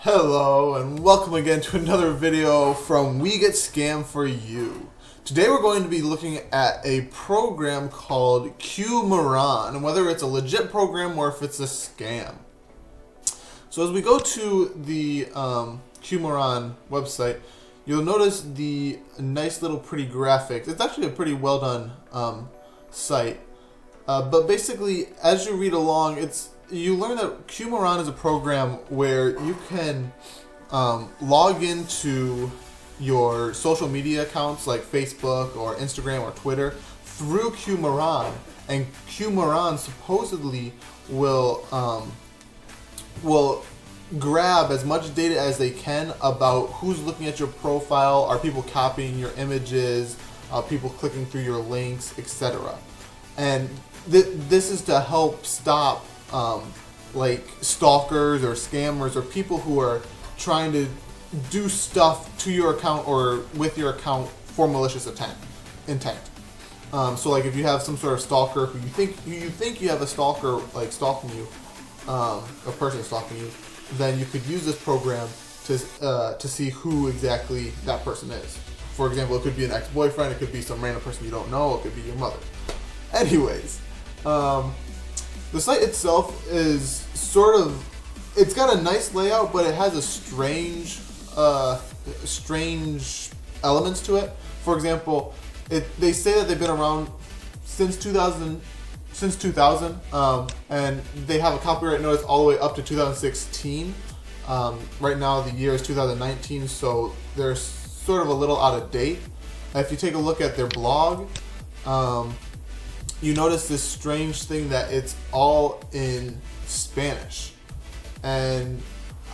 Hello and welcome again to another video from We Get Scammed for You. Today we're going to be looking at a program called Qmiran, and whether it's a legit program or if it's a scam. So as we go to the Qmiran website, you'll notice the nice little pretty graphics. It's actually a pretty well done site. But basically, as you read along, you learn that Qmiran is a program where you can log into your social media accounts like Facebook or Instagram or Twitter through Qmiran, and Qmiran supposedly will grab as much data as they can about who's looking at your profile, are people copying your images, people clicking through your links, etc. And this is to help stop like stalkers or scammers or people who are trying to do stuff to your account or with your account for malicious intent. So like if you have some sort of stalker who you think you have a stalker like stalking you, a person stalking you, then you could use this program to see who exactly that person is. For example, it could be an ex-boyfriend, it could be some random person you don't know, it could be your mother. Anyways, the site itself is it's got a nice layout, but it has a strange elements to it. For example, they say that they've been around since 2000, and they have a copyright notice all the way up to 2016. Right now the year is 2019, so they're sort of a little out of date. If you take a look at their blog, you notice this strange thing that it's all in Spanish. And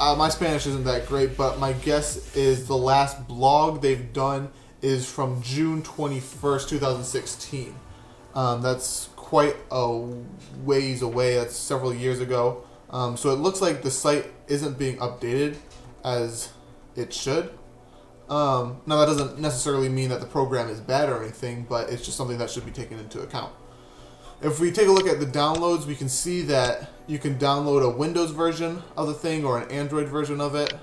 my Spanish isn't that great, but my guess is the last blog they've done is from June 21st, 2016. That's quite a ways away. That's several years ago. So it looks like the site isn't being updated as it should. Now that doesn't necessarily mean that the program is bad or anything, but it's just something that should be taken into account. If we take a look at the downloads, we can see that you can download a Windows version of the thing or an Android version of it.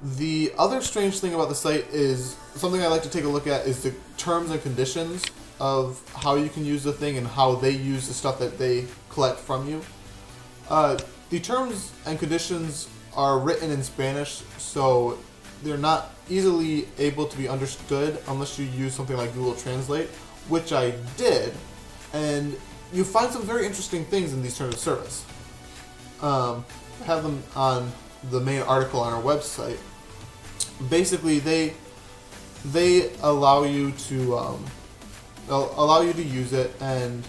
The other strange thing about the site is something I like to take a look at is the terms and conditions of how you can use the thing and how they use the stuff that they collect from you. The terms and conditions are written in Spanish, so they're not easily able to be understood unless you use something like Google Translate, which I did, and you find some very interesting things in these terms of service. I have them on the main article on our website. Basically, they allow you to use it, and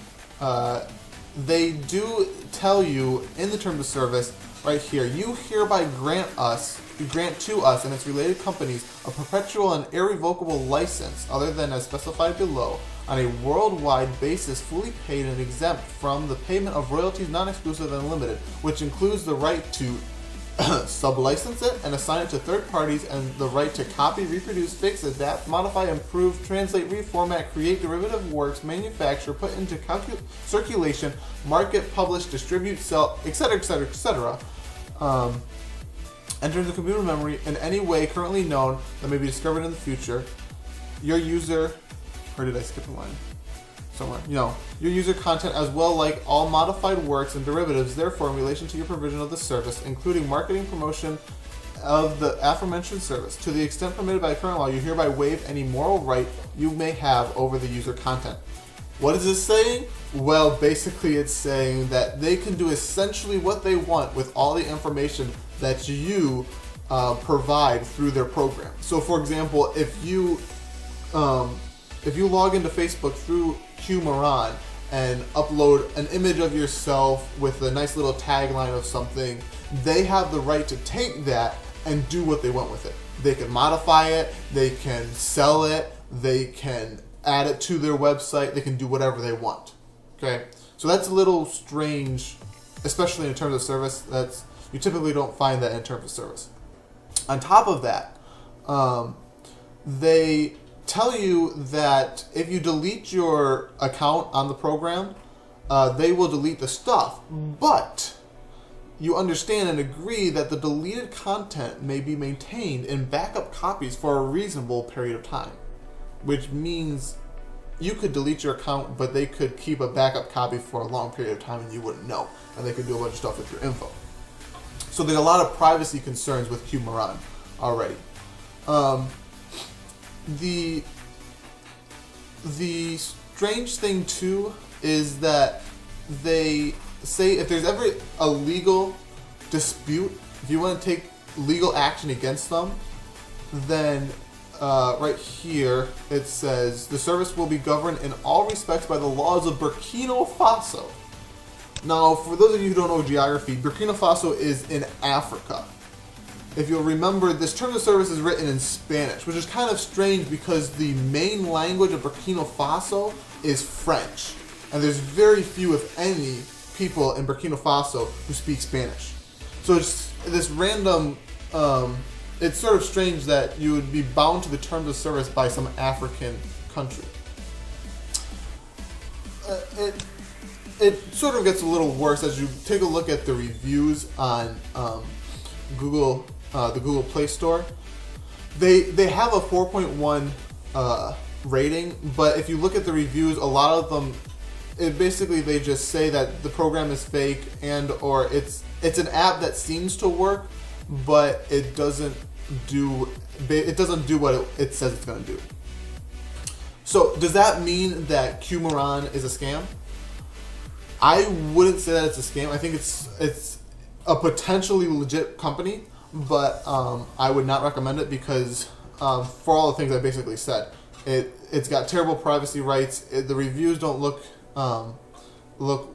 they do tell you in the terms of service right here, you hereby grant to us and its related companies a perpetual and irrevocable license other than as specified below on a worldwide basis, fully paid and exempt from the payment of royalties, non-exclusive and limited, which includes the right to sub-license it and assign it to third parties, and the right to copy, reproduce, fix, adapt, modify, improve, translate, reformat, create derivative works, manufacture, put into circulation, market, publish, distribute, sell, etc., etc., etc. Enter the computer memory in any way currently known that may be discovered in the future. Your user, or did I skip a line? Somewhere. No. Your user content as well, like all modified works and derivatives, therefore in relation to your provision of the service, including marketing, promotion of the aforementioned service. To the extent permitted by current law, you hereby waive any moral right you may have over the user content. What is this saying? Well, basically it's saying that they can do essentially what they want with all the information that you provide through their program. So for example, if you log into Facebook through Qmiran and upload an image of yourself with a nice little tagline of something, they have the right to take that and do what they want with it. They can modify it, they can sell it, they can add it to their website, they can do whatever they want. Okay? So that's a little strange, especially in terms of service. You typically don't find that in terms of service. On top of that, they tell you that if you delete your account on the program, they will delete the stuff. But you understand and agree that the deleted content may be maintained in backup copies for a reasonable period of time, which means you could delete your account, but they could keep a backup copy for a long period of time and you wouldn't know, and they could do a bunch of stuff with your info. So there's a lot of privacy concerns with Qmiran already. The strange thing too is that they say if there's ever a legal dispute, if you want to take legal action against them, then right here it says the service will be governed in all respects by the laws of Burkina Faso. Now, for those of you who don't know geography, Burkina Faso is in Africa. If you'll remember, this terms of service is written in Spanish, which is kind of strange because the main language of Burkina Faso is French. And there's very few, if any, people in Burkina Faso who speak Spanish. So it's this random, it's sort of strange that you would be bound to the terms of service by some African country. It sort of gets a little worse as you take a look at the reviews on Google, the Google Play Store. They have a 4.1 rating, but if you look at the reviews, a lot of them, basically they just say that the program is fake and or it's an app that seems to work, but it doesn't do what it says it's going to do. So does that mean that Qmiran is a scam? I wouldn't say that it's a scam. I think it's a potentially legit company, but I would not recommend it because for all the things I basically said, it's got terrible privacy rights. The reviews don't look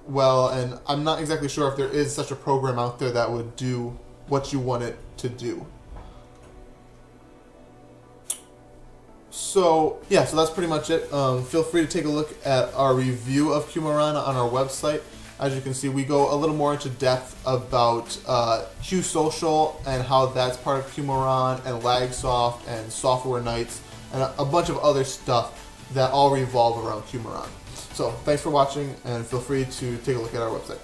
well, and I'm not exactly sure if there is such a program out there that would do what you want it to do. So yeah, so that's pretty much it. Feel free to take a look at our review of Qmiran on our website. As you can see, we go a little more into depth about Q Social and how that's part of Qmiran, and Lagsoft and Software Nights, and a bunch of other stuff that all revolve around Qmiran. So thanks for watching, and feel free to take a look at our website.